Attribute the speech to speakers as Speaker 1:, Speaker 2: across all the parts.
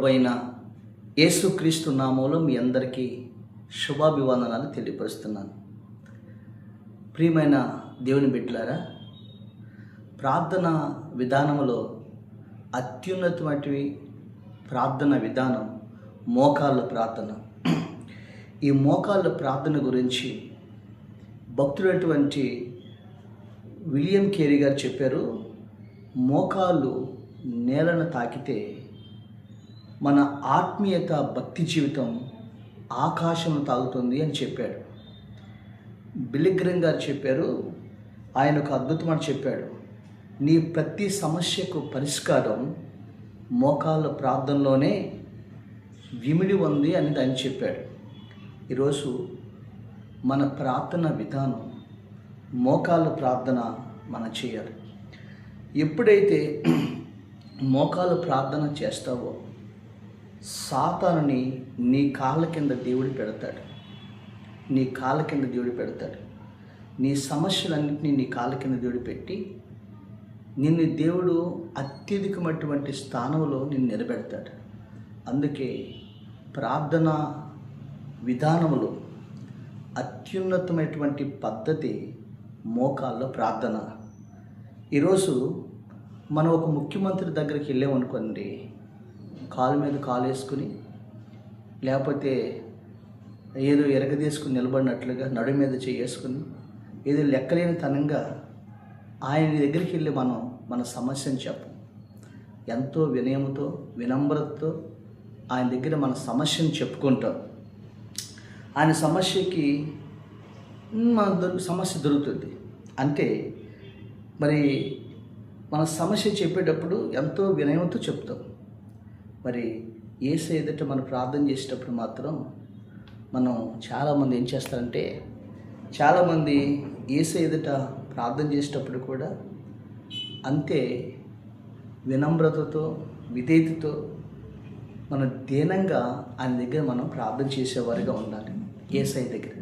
Speaker 1: ప్రభు అయిన యేసుక్రీస్తు నామములో మీ అందరికీ శుభాభివందనాలు తెలియపరుస్తున్నాను. ప్రియమైన దేవుని బిడ్డలారా, ప్రార్థన విధానంలో అత్యున్నతమైనటువంటి ప్రార్థన విధానం మోకాళ్ళ ప్రార్థన. ఈ మోకాళ్ళ ప్రార్థన గురించి భక్తుడైనటువంటి విలియం కేరీ గారు చెప్పారు. మోకాళ్ళు నేలను తాకితే మన ఆత్మీయత భక్తి జీవితం ఆకాశం తాగుతుంది అని చెప్పాడు. బిల్లీ గ్రహం గారు చెప్పారు, ఆయన ఒక అద్భుతమైన చెప్పాడు, నీ ప్రతి సమస్యకు పరిష్కారం మోకాళ్ళ ప్రార్థనలోనే విమిడి ఉంది అని ఆయన చెప్పాడు. ఈరోజు మన ప్రార్థన విధానం మోకాళ్ళ ప్రార్థన మనం చేయాలి. ఎప్పుడైతే మోకాళ్ళ ప్రార్థన చేస్తావో సాతానుని నీ కాళ్ళ కింద దేవుడు పెడతాడు. నీ కాళ్ళ కింద దేవుడు పెడతాడు. నీ సమస్యలన్నింటినీ నీ కాళ్ళ కింద దేవుడు పెట్టి నిన్ను దేవుడు అత్యధికమైనటువంటి స్థానంలో నిన్ను నిలబెడతాడు. అందుకే ప్రార్థన విధానంలో అత్యున్నతమైనటువంటి పద్ధతి మోకాళ్ళ ప్రార్థన. ఈరోజు మనం ఒక ముఖ్యమంత్రి దగ్గరికి వెళ్ళామనుకోండి, కాలు మీద కాలు వేసుకుని, లేకపోతే ఏదో ఎరగదీసుకుని నిలబడినట్లుగా నడు మీద చేసుకుని ఏదో లెక్కలేని తనంగా ఆయన దగ్గరికి వెళ్ళి మనం మన సమస్యను చెప్పం. ఎంతో వినయంతో వినమ్రతతో ఆయన దగ్గర మన సమస్యను చెప్పుకుంటాం. ఆయన సమస్యకి సమస్య దొరుకుతుంది. అంటే మరి మన సమస్య చెప్పేటప్పుడు ఎంతో వినయంతో చెప్తాం. మరి యేసు ఎదుట మనం ప్రార్థన చేసేటప్పుడు మాత్రం మనం చాలామంది ఏం చేస్తారంటే, చాలామంది యేసు ఎదుట ప్రార్థన చేసేటప్పుడు కూడా అంతే వినమ్రతతో విధేయతతో మన దీనంగా ఆయన దగ్గర మనం ప్రార్థన చేసేవారుగా ఉండాలి. యేసయ్య దగ్గర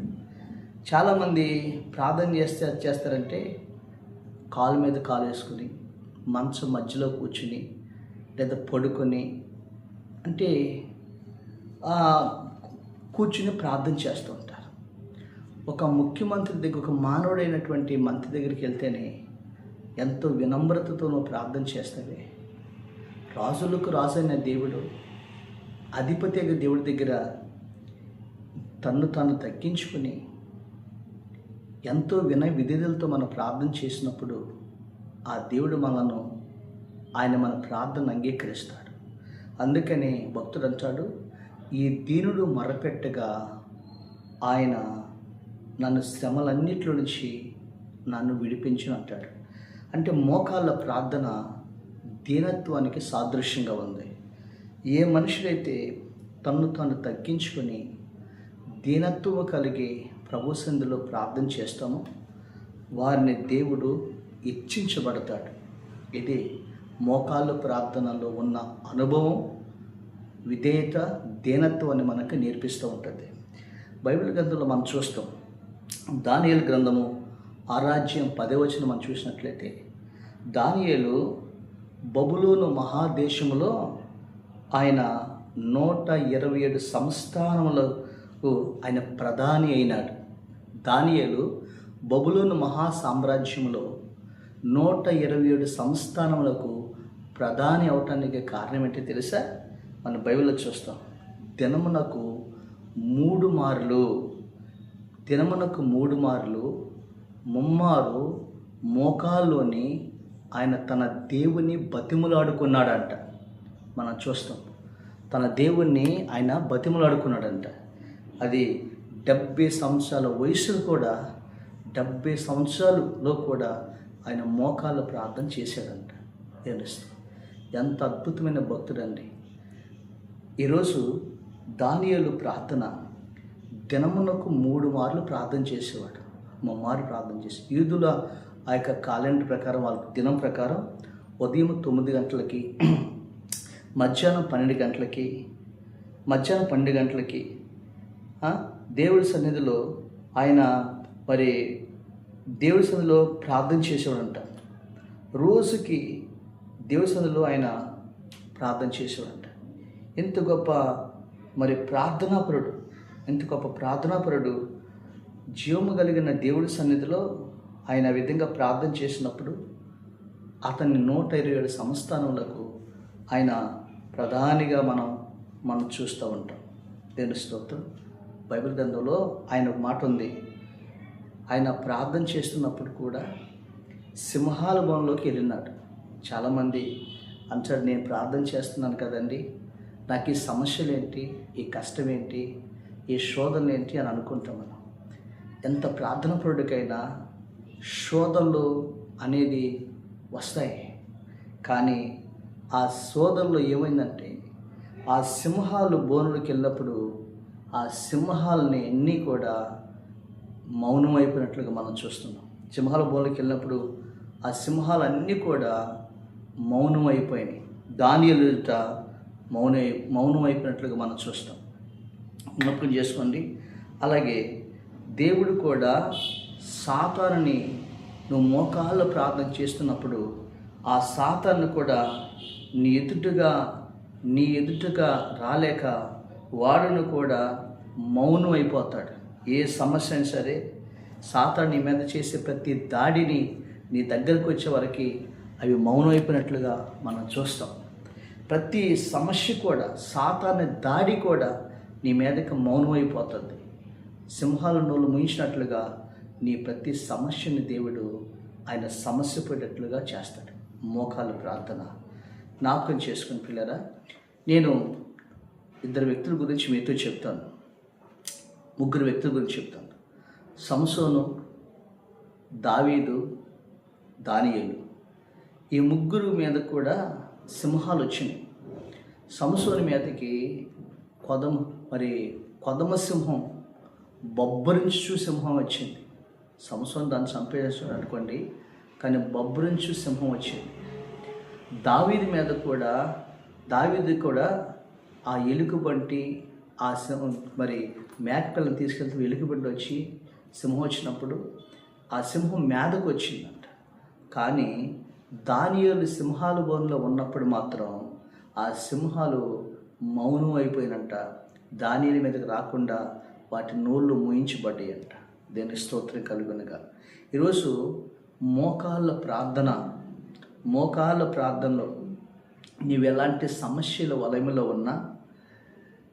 Speaker 1: చాలామంది ప్రార్థన చేస్తారంటే కాలు మీద కాలు వేసుకుని మంచం మధ్యలో కూర్చుని లేదా పడుకొని అంటే కూర్చుని ప్రార్థన చేస్తూ ఉంటారు. ఒక ముఖ్యమంత్రి దగ్గర, ఒక మానవుడైనటువంటి మంత్రి దగ్గరికి వెళ్తేనే ఎంతో వినమ్రతతో నువ్వు ప్రార్థన చేస్తావే. రాజులకు రాజైన దేవుడు, అధిపతి అయిన దేవుడి దగ్గర తన్ను తాను తగ్గించుకుని ఎంతో వినయ విధేయతలతో మనం ప్రార్థన చేసినప్పుడు ఆ దేవుడు ఆయన మన ప్రార్థన అంగీకరిస్తాడు. అందుకని భక్తుడు అంటాడు, ఈ దీనుడు మొరపెట్టగా ఆయన నన్ను శ్రమలన్నిట్లో నుంచి నన్ను విడిపించును అంటాడు. అంటే మోకాళ్ళ ప్రార్థన దీనత్వానికి సాదృశ్యంగా ఉంది. ఏ మనుషుడైతే తన్ను తాను తగ్గించుకొని దీనత్వం కలిగి ప్రభు సన్నిధిలో ప్రార్థన చేస్తామో వారిని దేవుడు హెచ్చించబడతాడు. ఇది మోకాళ్ళ ప్రార్థనలో ఉన్న అనుభవం, విధేయత, దీనత్వాన్ని మనకు నేర్పిస్తూ ఉంటుంది. బైబిల్ గ్రంథంలో మనం చూస్తాం. దానియేలు గ్రంథము 6:10 మనం చూసినట్లయితే, దానియేలు బబులోను మహాదేశములో ఆయన 127 సంస్థానములకు ఆయన ప్రధాని అయినాడు. దానియేలు బబులోను మహా సామ్రాజ్యంలో 127 సంస్థానములకు ప్రధాని అవటానికి కారణం ఏంటో తెలుసా? మన బైబిల్లో చూస్తాం. దినమునకు 3 మార్లు ముమ్మారు మోకాల్లోని ఆయన తన దేవుని బతిములాడుకున్నాడంట. మనం చూస్తాం, తన దేవుణ్ణి ఆయన బతిములాడుకున్నాడంట. అది 70 సంవత్సరాల వయసులో కూడా 70 సంవత్సరాలలో కూడా ఆయన మోకాళ్ళ ప్రార్థన చేశాడంట. తెలుస్తుంది ఎంత అద్భుతమైన భక్తుడండి. ఈరోజు దానియేలు ప్రార్థన దినమునకు 3 మార్లు ప్రార్థన చేసేవాడు. ముమ్మారు ప్రార్థన చేసి, యూదుల ఆ యొక్క క్యాలెండర్ ప్రకారం, వాళ్ళ దినం ప్రకారం ఉదయం 9 గంటలకి, మధ్యాహ్నం 12 గంటలకి, మధ్యాహ్నం 12 గంటలకి దేవుడి సన్నిధిలో ఆయన దేవుడి సన్నిధిలో ప్రార్థన చేసేవాడంట. రోజుకి దేవుడి సన్నిధిలో ఆయన ప్రార్థన చేసేవాడంట. ఇంత గొప్ప మరి ప్రార్థనాపరుడు, ఇంత గొప్ప ప్రార్థనాపరుడు జీవము కలిగిన దేవుడి సన్నిధిలో ఆయన ఆ విధంగా ప్రార్థన చేసినప్పుడు అతన్ని 127 సంస్థానములకు ఆయన ప్రధానిగా మనం చూస్తూ ఉంటాం. దేవుని స్తోత్రం. బైబిల్ గ్రంథంలో ఆయన ఒక మాట ఉంది, ఆయన ప్రార్థన చేస్తున్నప్పుడు కూడా సింహాల బోన్లోకి వెళ్ళినాడు. చాలామంది అంటాడు, నేను ప్రార్థన చేస్తున్నాను కదండి, నాకు ఈ సమస్యలు ఏంటి, ఈ కష్టం ఏంటి, ఈ శోధనలు ఏంటి అని అనుకుంటాం మనం. ఎంత ప్రార్థనాపరుడికైనా శోధనలు అనేది వస్తాయి. కానీ ఆ శోధనలో ఏమైందంటే ఆ సింహాలు బోనులకు వెళ్ళినప్పుడు ఆ సింహాలని అన్నీ కూడా మౌనం అయిపోయినట్లుగా మనం చూస్తున్నాం. సింహాల బోనులకు వెళ్ళినప్పుడు ఆ సింహాలన్నీ కూడా మౌనం అయిపోయినాయి. దానియేలు ఎదుట మౌనం అయిపోయినట్లుగా మనం చూస్తాం. జ్ఞాపకం చేసుకోండి. అలాగే దేవుడు కూడా సాతానుని నువ్వు మోకాళ్ళ ప్రార్థన చేస్తున్నప్పుడు ఆ సాతాను కూడా నీ ఎదుటగా రాలేక వాడును కూడా మౌనం అయిపోతాడు. ఏ సమస్య అయినా సరే సాతాను నీ మీద చేసే ప్రతి దాడిని నీ దగ్గరకు వచ్చే వరకు అవి మౌనం అయిపోయినట్లుగా మనం చూస్తాం. ప్రతి సమస్య కూడా సాతాను దాడి కూడా నీ మీదకి మౌనం అయిపోతుంది. సింహాల నోళ్ళు ముయించినట్లుగా నీ ప్రతి సమస్యని దేవుడు ఆయన సమస్య పోయేటట్లుగా చేస్తాడు. మోకాలు ప్రార్థన జ్ఞాపకం చేసుకుని పిల్లరా, నేను 2 వ్యక్తుల గురించి మీతో చెప్తాను, 3 వ్యక్తుల గురించి చెప్తాను. సంసోను, దావీదు, దానియేలు. ఈ 3 మీద కూడా సింహాలు వచ్చినాయి. సంసోను మీదకి కొదమ సింహం, బొబ్బరించు సింహం వచ్చింది. సంసోను దాన్ని చంపేసాడు అనుకోండి, కానీ బొబ్బరించు సింహం వచ్చింది. దావీదు మీద కూడా ఆ ఎలుగుబంటి ఆ సింహం మేకపిల్లని తీసుకెళ్తూ ఎలుగుబంటి వచ్చి సింహం వచ్చినప్పుడు ఆ సింహం మీదకు వచ్చిందంట. కానీ దానియేలు సింహాల బోనులో ఉన్నప్పుడు మాత్రం ఆ సింహాలు మౌనం అయిపోయినంట. దానియేలు మీదకి రాకుండా వాటి నోళ్ళు మూయించబడ్డాయి అంట. దేని స్తోత్రం కలుగునుగా. ఈరోజు మోకాళ్ళ ప్రార్థనలో నీవు ఎలాంటి సమస్యల వలయములో ఉన్నా,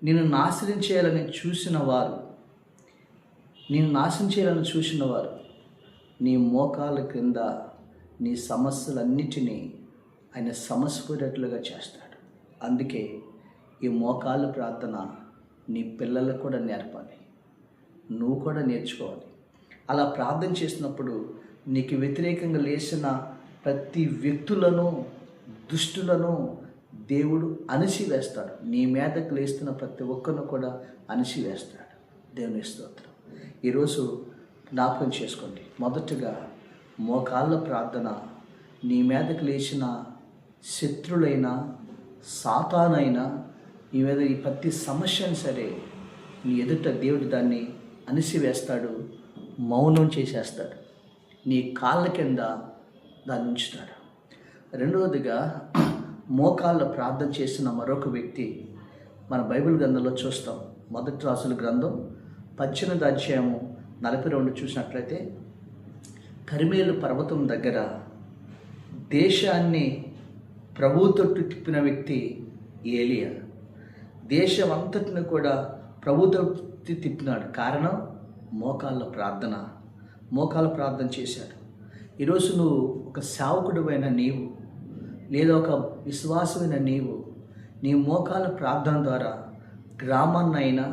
Speaker 1: నిన్ను నాశనం చేయాలని చూసిన వారు నీ మోకాళ్ళ క్రింద నీ సమస్యలన్నిటినీ ఆయన సమస్యపోయేటట్లుగా చేస్తాడు. అందుకే ఈ మోకాళ్ళ ప్రార్థన నీ పిల్లలకు కూడా నేర్పాలి, నువ్వు కూడా నేర్చుకోవాలి. అలా ప్రార్థన చేసినప్పుడు నీకు వ్యతిరేకంగా లేచిన ప్రతి వ్యక్తులను, దుష్టులను దేవుడు అణిసివేస్తాడు. నీ మీదకు లేస్తున్న ప్రతి ఒక్కరిని కూడా అణిసివేస్తాడు. దేవుని స్తోత్రం. ఈరోజు జ్ఞాపకం చేసుకోండి. మొదటగా మోకాళ్ళ ప్రార్థన నీ మీదకు లేచిన శత్రులైనా సాతానైనా నీ మీద ఈ ప్రతి సమస్యను సరే నీ ఎదుట దేవుడు దాన్ని అణిసివేస్తాడు, మౌనం చేసేస్తాడు, నీ కాళ్ళ కింద దాన్ని ఉంచుతాడు. రెండవదిగా మోకాళ్ళ ప్రార్థన చేసిన మరొక వ్యక్తి మన బైబిల్ గ్రంథంలో చూస్తాం. 1 రాజుల గ్రంథం 18వ అధ్యాయము 42 చూసినట్లయితే, కర్మేలు పర్వతం దగ్గర దేశాన్ని ప్రభువు తట్టు తిప్పిన వ్యక్తి ఏలియా. దేశం అంతటిని కూడా ప్రభు తట్టు తిప్పినాడు. కారణం మోకాళ్ళ ప్రార్థన చేశాడు. ఈరోజు నువ్వు ఒక సేవకుడివైన నీవు, లేదా ఒక విశ్వాసమైన నీవు, నీ మోకాళ్ళ ప్రార్థన ద్వారా గ్రామాన్నైనా,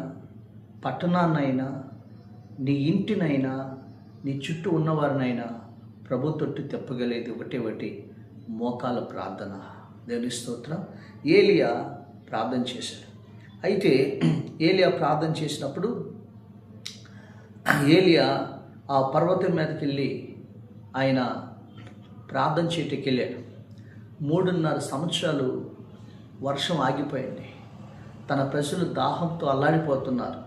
Speaker 1: పట్టణాన్నైనా, నీ ఇంటినైనా, నీ చుట్టూ ఉన్నవారినైనా ప్రభు తట్టు తిప్పగలిగేది ఒకటి మోకాళ్ళ ప్రార్థన. దేవుని స్తోత్రం. ఏలియా ప్రార్థన చేశాడు. అయితే ఏలియా ప్రార్థన చేసినప్పుడు ఏలియా ఆ పర్వతం మీదకి వెళ్ళి ఆయన ప్రార్థన చేయటానికి వెళ్ళాడు. 3.5 సంవత్సరాలు వర్షం ఆగిపోయింది. తన ప్రజలు దాహంతో అల్లాడిపోతున్నారు.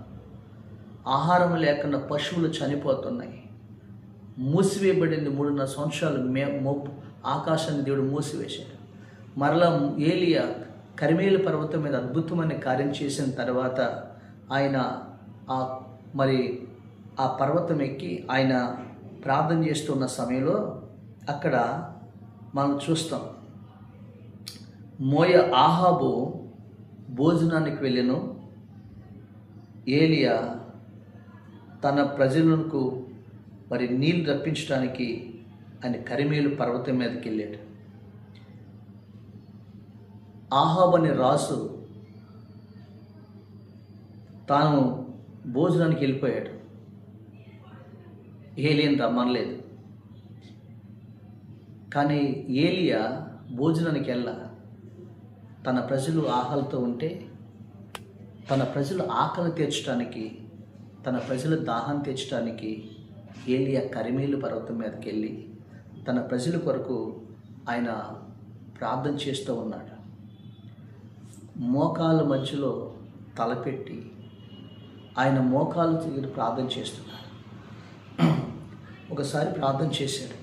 Speaker 1: ఆహారం లేకుండా పశువులు చనిపోతున్నాయి. మూసివేయబడింది 3.5 సంవత్సరాలు ఆకాశాన్ని దేవుడు మూసివేశాడు. మరలా ఏలియా కరిమేలు పర్వతం మీద అద్భుతమైన కార్యం చేసిన తర్వాత ఆయన ఆ మరి ఆ పర్వతం ఎక్కి ఆయన ప్రార్థన చేస్తున్న సమయంలో అక్కడ మనం చూస్తాం, ఆహాబు భోజనానికి వెళ్ళెను. ఏలియా తన ప్రజలకు మరి నీళ్ళు రప్పించడానికి ఆయన కరిమేలు పర్వతం మీదకి వెళ్ళాడు. ఆహాబు అనే రాజు తాను భోజనానికి వెళ్ళిపోయాడు. ఏలియాని రమ్మనలేదు. కానీ ఏలియా భోజనానికి తన ప్రజలు ఆకలితో ఉంటే తన ప్రజలు ఆకలి తీర్చడానికి, తన ప్రజల దాహం తీర్చడానికి ఏలియా కరిమేలు పర్వతం మీదకి వెళ్ళి తన ప్రజల కొరకు ఆయన ప్రార్థన చేస్తూ ఉన్నాడు. మోకాళ్ళ మధ్యలో తలపెట్టి ఆయన మోకాలు తిరిగి ప్రార్థన చేస్తున్నాడు. ఒకసారి ప్రార్థన చేశాడు,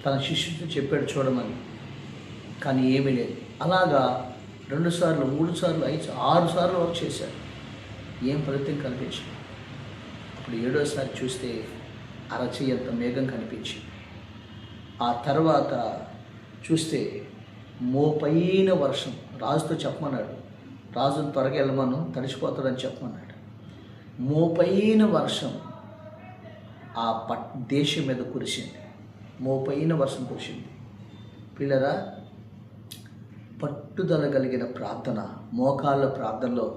Speaker 1: తన శిష్యుడితో చెప్పాడు చూడమని, కానీ ఏమీ లేదు. అలాగా 2 సార్లు 3 సార్లు 5 6 సార్లు వర్క్ చేశాడు. ఏం ఫలితం కనిపించింది. అప్పుడు 7వసారి చూస్తే అరచేయంత మేఘం కనిపించింది. ఆ తర్వాత చూస్తే మోపైన వర్షం. రాజుతో చెప్పమన్నాడు, రాజును త్వరగా వెళ్ళమను, తడిసిపోతాడని చెప్పమన్నాడు. మోపైన వర్షం ఆ దేశం మీద కురిసింది. మోపైన వర్షం కురిసింది. పిల్లరా, పట్టుదల కలిగిన ప్రార్థన, మోకాళ్ళ ప్రార్థనలో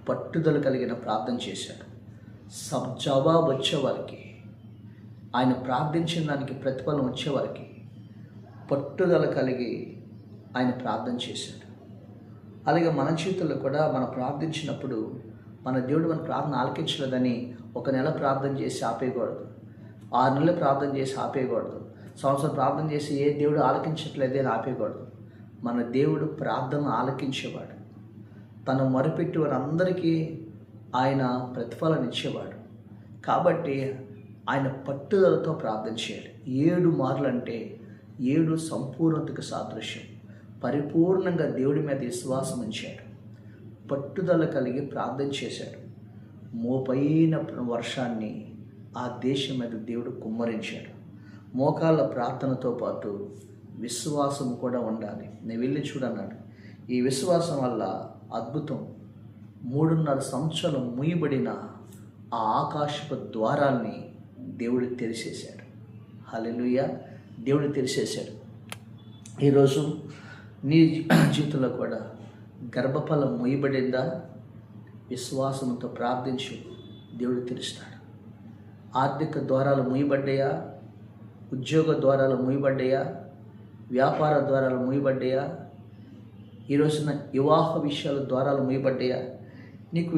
Speaker 1: పట్టుదల కలిగిన ప్రార్థన చేశాడు. జవాబు వచ్చేవారికి, ఆయన ప్రార్థించిన దానికి ప్రతిఫలం వచ్చేవారికి పట్టుదల కలిగి ఆయన ప్రార్థన చేశాడు. అలాగే మన జీవితంలో కూడా మనం ప్రార్థించినప్పుడు మన దేవుడు మన ప్రార్థన ఆలకించలేదని 1 నెల ప్రార్థన చేసి ఆపేయకూడదు, 6 నెలలు ప్రార్థన చేసి ఆపేయకూడదు, సంవత్సరం ప్రార్థన చేసి ఏ దేవుడు ఆలకించట్లేదే అని ఆపేయకూడదు. మన దేవుడు ప్రార్థన ఆలకించేవాడు. తను మొరపెట్టి వారందరికీ ఆయన ప్రతిఫలం ఇచ్చేవాడు. కాబట్టి ఆయన పట్టుదలతో ప్రార్థన చేయాలి. 7 మార్లు అంటే 7 సంపూర్ణతకు సాదృశ్యం. పరిపూర్ణంగా దేవుడి మీద విశ్వాసం ఉంచాడు, పట్టుదల కలిగి ప్రార్థన చేశాడు. మోపైన వర్షాన్ని ఆ దేశం మీద దేవుడు కుమ్మరించాడు. మోకాళ్ళ ప్రార్థనతో పాటు విశ్వాసం కూడా ఉండాలి. నేను వెళ్ళి చూడన్నాడు. ఈ విశ్వాసం వల్ల అద్భుతం. 3.5 సంవత్సరాలు మూయబడిన ఆ ఆకాశపు ద్వారాల్ని దేవుడు తెరిచేశాడు. హల్లెలూయా, దేవుడు తెరిచేశాడు. ఈరోజు నీ జీవితంలో కూడా గర్భఫలం మూయబడిందా? విశ్వాసంతో ప్రార్థించు, దేవుడు తెరుస్తాడు. ఆర్థిక ద్వారాలు మూయబడ్డాయా? ఉద్యోగ ద్వారాలు మూయబడ్డాయా? వ్యాపార ద్వారాలు మూయబడ్డాయా? ఈరోజున వివాహ విషయాల ద్వారాలు మూయబడ్డాయా? నీకు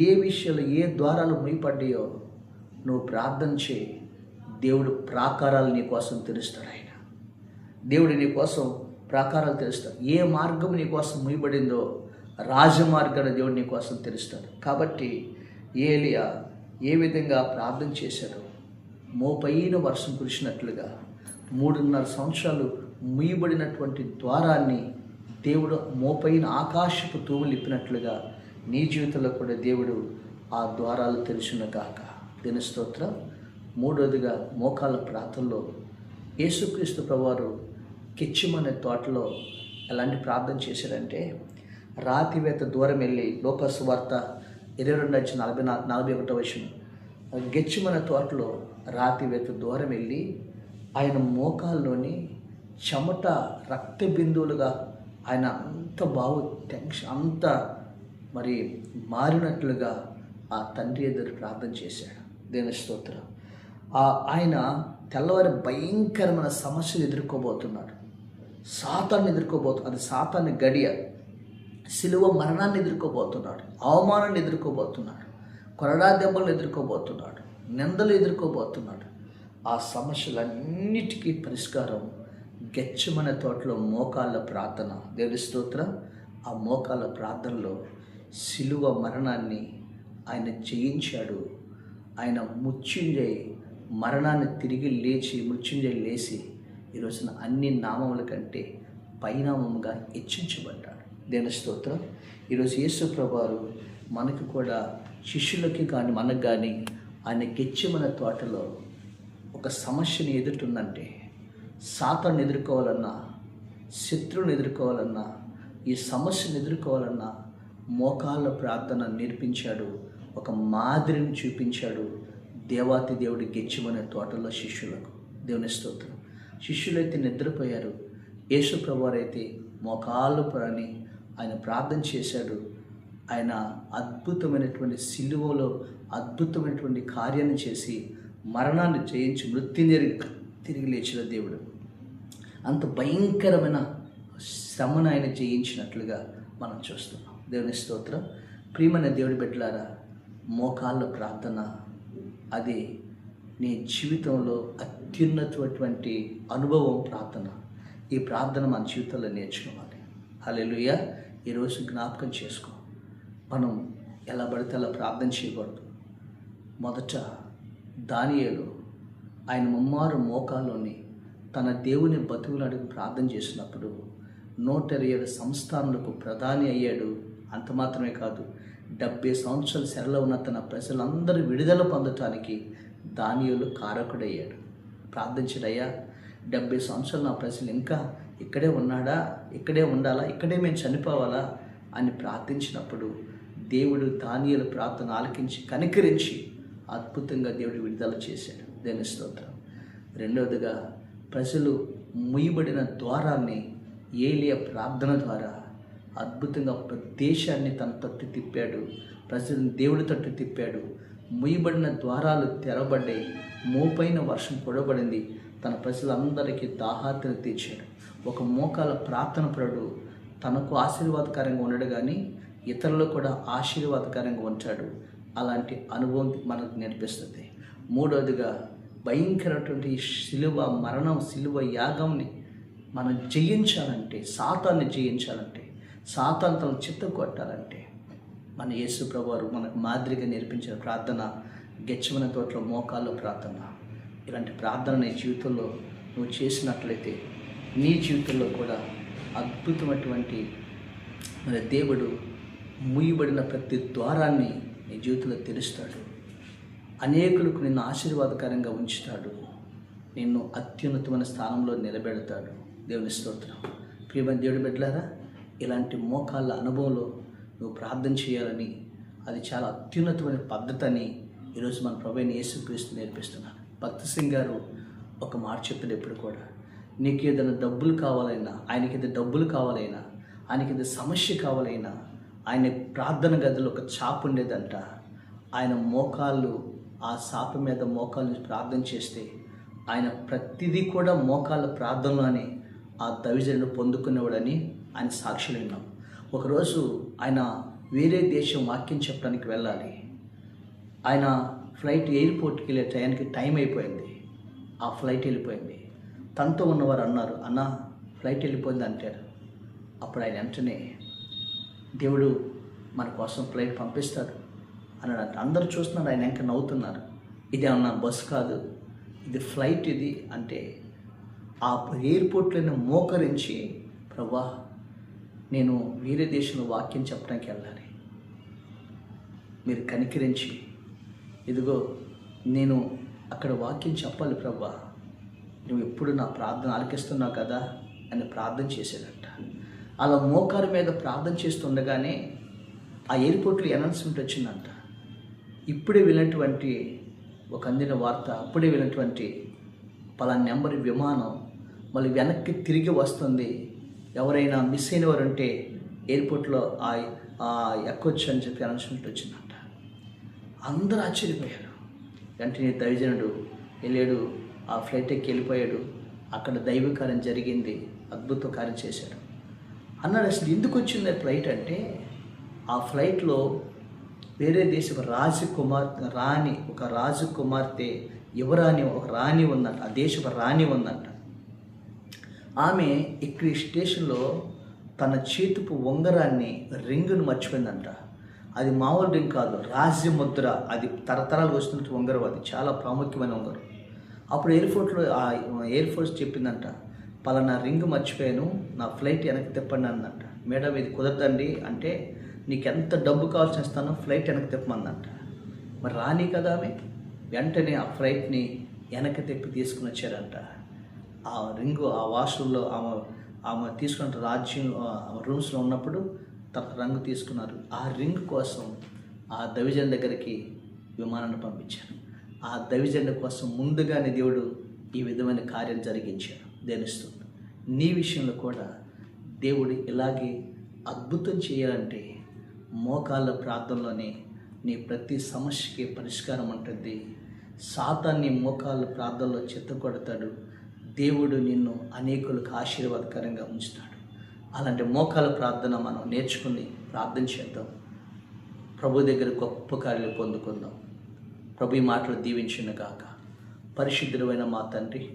Speaker 1: ఏ విషయాలు ఏ ద్వారాలు మూయబడ్డాయో నువ్వు ప్రార్థన చేయి. దేవుడు ప్రాకారాలు నీ కోసం తెరుస్తాడు. ఆయన దేవుడు నీ కోసం ప్రాకారాలు తెరుస్తాడు. ఏ మార్గం నీ కోసం మూయబడిందో రాజమార్గాన్ని దేవుడు నీ కోసం తెరుస్తాడు. కాబట్టి ఏలియా ఏ విధంగా ప్రార్థన చేశాడో మోపైన వర్షం కురిసినట్లుగా 3.5 సంవత్సరాలు మూయబడినటువంటి ద్వారాన్ని దేవుడు మోపైన ఆకాశపు తూములు ఇప్పినట్లుగా నీ జీవితంలో కూడా దేవుడు ఆ ద్వారాలు తెరిచిన కాక. దీని స్తోత్రం. 3వదిగా మోకాళ్ళ ప్రార్థనలో యేసుక్రీస్తు ప్రభువారు గెత్సేమనే తోటలో ఎలాంటి ప్రార్థన చేశారంటే, రాతివేత దూరం వెళ్ళి, లూకా సువార్త 22:41 గెత్సేమనే తోటలో రాతివేత దూరం వెళ్ళి ఆయన మోకాల్లోని చెమట రక్త బిందువులుగా ఆయన అంత మరి మారినట్లుగా ఆ తండ్రి ఎదురు ప్రార్థన చేశాడు. దేవుని స్తోత్రం. ఆయన తెల్లవారి భయంకరమైన సమస్యలు ఎదుర్కోబోతున్నాడు. అది సాతాన్ని గడియ, సిలువ మరణాన్ని ఎదుర్కోబోతున్నాడు, అవమానాన్ని ఎదుర్కోబోతున్నాడు, కొరడా దెబ్బలను ఎదుర్కోబోతున్నాడు, నిందలు ఎదుర్కోబోతున్నాడు. ఆ సమస్యలన్నిటికీ పరిష్కారం గెత్సేమనే తోటలో మోకాళ్ళ ప్రార్థన. దేవుని స్తోత్రం. ఆ మోకాళ్ళ ప్రార్థనలో సిలువ మరణాన్ని ఆయన జయించాడు. ఆయన మరణాన్ని తిరిగి మృత్యుంజయ లేచి ఈరోజున అన్ని నామముల కంటే పైనామముగా హెచ్చించబడ్డాడు. దేవుని స్తోత్రం. ఈరోజు యేసు ప్రభువారు మనకు కూడా శిష్యులకి కానీ మనకు కానీ ఆయన గెత్సేమనే తోటలో ఒక సమస్యని ఎదుర్కొందంటే, సాతాను ఎదుర్కోవాలన్నా, శత్రువుని ఎదుర్కోవాలన్నా, ఈ సమస్యను ఎదుర్కోవాలన్నా మోకాళ్ళ ప్రార్థన నేర్పించాడు, ఒక మాదిరిని చూపించాడు దేవాతి దేవుడి గెత్సేమనే తోటలో శిష్యులకు. దేవుని స్తోత్రం. శిష్యులైతే నిద్రపోయారు, యేసు ప్రభువారైతే మోకాళ్ళు ప్రాణి ఆయన ప్రార్థన చేశాడు. ఆయన అద్భుతమైనటువంటి సిలువలో అద్భుతమైనటువంటి కార్యాన్ని చేసి మరణాన్ని జయించి మృత్యుంజయ తిరిగి లేచిన దేవుడు. అంత భయంకరమైన శ్రమను ఆయన జయించినట్లుగా మనం చూస్తున్నాం. దేవుని స్తోత్రం. ప్రియమైన దేవుడి బిడ్డలారా, మోకాళ్ళ ప్రార్థన అది నీ జీవితంలో అత్యున్నతమైనటువంటి అనుభవం ప్రార్థన. ఈ ప్రార్థన మన జీవితంలో నేర్చుకోవాలి. హల్లెలూయా. ఈరోజు జ్ఞాపకం చేసుకో, మనం ఎలా పడితే అలా ప్రార్థన చేయకూడదు. మొదట దానియేలు ఆయన ముమ్మారు మోకాల్లోని తన దేవుని బతుకులాడి ప్రార్థన చేసినప్పుడు 127 సంస్థానాలకు ప్రధాని అయ్యాడు. అంత మాత్రమే కాదు, 70 సంవత్సరాల చెరలో ఉన్న తన ప్రజలందరూ విడుదల పొందటానికి దానియేలు కారకుడయ్యాడు. ప్రార్థించడయ్యా, 70 సంవత్సరాలు నా ప్రజలు ఇంకా ఇక్కడే ఉన్నాడా, ఇక్కడే ఉండాలా, ఇక్కడే మేము చనిపోవాలా అని ప్రార్థించినప్పుడు దేవుడు దానియేలు ప్రార్థన ఆలకించి కనికరించి అద్భుతంగా దేవుడు విడుదల చేశాడు. దేవుని స్తోత్రం. రెండవదిగా ప్రజలు ముయ్యబడిన ద్వారాన్ని ఏలియా ప్రార్థన ద్వారా అద్భుతంగా దేశాన్ని తన తట్టు తిప్పాడు, ప్రజలను దేవుడి తట్టు తిప్పాడు. ముయ్యబడిన ద్వారాలు తెరబడ్డాయి, మోపైన వర్షం పొడబడింది, తన ప్రజలందరికీ దాహార్తిని తీర్చాడు. ఒక మోకాల ప్రార్థన పరుడు తనకు ఆశీర్వాదకరంగా ఉండడు కానీ ఇతరులు కూడా ఆశీర్వాదకరంగా ఉంటాడు. అలాంటి అనుభవం మనకు నేర్పిస్తుంది. మూడవదిగా భయంకరమైనటువంటి శిలువ మరణం, శిలువ యాగంని మనం జయించాలంటే, సాతాన్ని జయించాలంటే, సాతాను తన చిత్త కొట్టాలంటే మన యేసు ప్రభువారు మనకు మాదిరిగా నేర్పించిన ప్రార్థన గెత్సేమనే తోటలో మోకాళ్ళ ప్రార్థన. ఇలాంటి ప్రార్థన నీ జీవితంలో నువ్వు చేసినట్లయితే నీ జీవితంలో కూడా అద్భుతమైనటువంటి మన దేవుడు మూయబడిన ప్రతి ద్వారాన్ని నీ జీవితంలో తెరుస్తాడు. అనేకులకు నిన్ను ఆశీర్వాదకరంగా ఉంచుతాడు, నిన్ను అత్యున్నతమైన స్థానంలో నిలబెడతాడు. దేవుని స్తోత్రం. ప్రియమైన దేవుడి బిడ్డలారా, ఇలాంటి మోకాళ్ళ అనుభవంలో నువ్వు ప్రార్థన చేయాలని, అది చాలా అత్యున్నతమైన పద్ధతి అని ఈరోజు మన ప్రభువైన యేసుక్రీస్తు నేర్పిస్తున్నాను. భక్త సింగ్ గారు ఒక మాట చెప్పాడు ఎప్పుడు కూడా, నీకు ఏదైనా డబ్బులు కావాలైనా, ఆయనకి ఏదైనా డబ్బులు కావాలైనా, ఆయనకి ఏదైనా సమస్య కావాలైనా, ఆయన ప్రార్థన గదిలో ఒక చాప ఉండేదంట. ఆయన మోకాళ్ళు ఆ చాప మీద మోకాళ్ళు ప్రార్థన చేస్తే ఆయన ప్రతిదీ కూడా మోకాళ్ళ ప్రార్థనలోనే ఆ దైవజనుడు పొందుకునేవాడని ఆయన సాక్షులు విన్నాం. ఒకరోజు ఆయన వేరే దేశం వాక్యం చెప్పడానికి వెళ్ళాలి. ఆయన ఫ్లైట్ ఎయిర్పోర్ట్కి వెళ్ళే టైంకి టైం అయిపోయింది. ఆ ఫ్లైట్ వెళ్ళిపోయింది. తనతో ఉన్నవారు అన్నారు, అన్న ఫ్లైట్ వెళ్ళిపోయింది అంటారు. అప్పుడు ఆయన వెంటనే దేవుడు మన కోసం ఫ్లైట్ పంపిస్తాడు అన్నాడు. అందరూ చూస్తున్నారు, ఆయన ఇంకా నవ్వుతున్నారు. ఇది ఏమన్నా బస్ కాదు, ఇది ఫ్లైట్ ఇది అంటే ఆ ఎయిర్పోర్ట్లోనే మోకరించి, ప్రభా నేను వేరే దేశంలో వాక్యం చెప్పడానికి వెళ్ళాలి, మీరు కనికరించి ఇదిగో నేను అక్కడ వాక్యం చెప్పాలి ప్రభా, నువ్వు ఎప్పుడు నా ప్రార్థన ఆలకిస్తున్నావు కదా అని ప్రార్థన చేసేదంట. అలా మోకారు మీద ప్రార్థన చేస్తుండగానే ఆ ఎయిర్పోర్ట్లో అనౌన్స్మెంట్ వచ్చిందంట. ఇప్పుడే వెళ్ళినటువంటి ఒక అందిన వార్త, అప్పుడే వెళ్ళినటువంటి పలానా నెంబర్ విమానం మళ్ళీ వెనక్కి తిరిగి వస్తుంది, ఎవరైనా మిస్ అయిన వారు ఉంటే ఎయిర్పోర్ట్లో ఎక్కొచ్చు అని చెప్పి అనౌన్స్మెంట్ వచ్చిందంట. అందరూ ఆశ్చర్యపోయారు. వెంటనే దైవజనుడు వెళ్ళాడు, ఆ ఫ్లైట్ ఎక్కి వెళ్ళిపోయాడు. అక్కడ దైవ కార్యం జరిగింది, అద్భుత కార్యం చేశాడు అన్నాడు. అసలు ఎందుకు వచ్చింది ఫ్లైట్ అంటే, ఆ ఫ్లైట్లో వేరే దేశపు రాణి, ఒక రాజకుమార్తె యువరాణి, ఒక రాణి ఉందంట, ఆ దేశపు రాణి ఉందంట. ఆమె ఇక్కడి స్టేషన్లో తన చేతుపు ఉంగరాన్ని, రింగును మర్చిపోయిందంట. అది మామూలు రింగ్ కాదు, రాజ్యముద్ర, అది తరతరాలు వస్తున్నట్టు ఉంగరం, అది చాలా ప్రాముఖ్యమైన ఉంగరం. అప్పుడు ఎయిర్ ఫోర్స్ చెప్పిందంట, పలానా రింగ్ మర్చిపోయాను, నా ఫ్లైట్ వెనక్కి తిప్పండి అందంట. మేడం ఇది కుదరదండి అంటే, నీకెంత డబ్బు కావాల్సిన ఇస్తానో ఫ్లైట్ వెనక్కి తిప్పమందంట. మరి రాని కదా ఆమె వెంటనే ఆ ఫ్లైట్ని వెనక్కి తిప్పి తీసుకుని వచ్చారంట. ఆ రింగు ఆ వాష్రూమ్లో ఆమె తీసుకున్న రూమ్స్లో ఉన్నప్పుడు తన రంగు తీసుకున్నారు. ఆ రింగ్ కోసం ఆ దైవజన్ దగ్గరికి విమానాన్ని పంపించారు. ఆ దైవజన్ కోసం ముందుగానే దేవుడు ఈ విధమైన కార్యం జరిగించాడు. దేనిస్తుంది నీ విషయంలో కూడా దేవుడు ఇలాగే అద్భుతం చేయాలంటే మోకాళ్ళ ప్రార్థనలోనే నీ ప్రతి సమస్యకి పరిష్కారం ఉంటుంది. సాతాన్ని మోకాళ్ళ ప్రార్థనలో చెత్తకొడతాడు. దేవుడు నిన్ను అనేకులకు ఆశీర్వాదకరంగా ఉంచుతాడు. అలాంటి మోకాళ్ళ ప్రార్థన మనం నేర్చుకుని ప్రార్థన చేద్దాం. ప్రభు దగ్గర గొప్ప కార్యాలు పొందుకుందాం. ప్రభు ఈ మాటలు దీవించును గాక. పరిశుద్ధుడైన మా తండ్రి,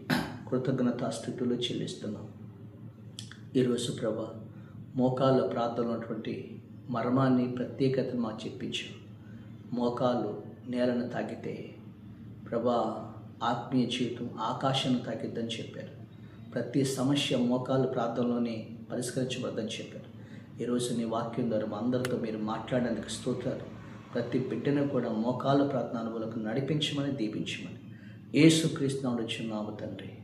Speaker 1: కృతజ్ఞతాస్తుతులు చెల్లిస్తున్నాం. ఈరోజు ప్రభా మోకాళ్ళ ప్రార్థన ఉన్నటువంటి మర్మాన్ని ప్రత్యేకతను మాకు చెప్పించు. మోకాళ్ళు నేలను తాకితే ప్రభా ఆత్మీయ జీవితం ఆకాశాన్ని తాకిద్దని చెప్పారు. ప్రతి సమస్య మోకాళ్ళ ప్రార్థనలోనే పరిష్కరించబద్దని చెప్పారు. ఈరోజు నీ వాక్యం ద్వారా మా అందరితో మీరు మాట్లాడేందుకు స్తోత్రాలు. ప్రతి బిడ్డను కూడా మోకాళ్ళ ప్రార్థన అనుభవాలకు నడిపించమని దీపించమని యేసుక్రీస్తు నామమున చున్నాము తండ్రి.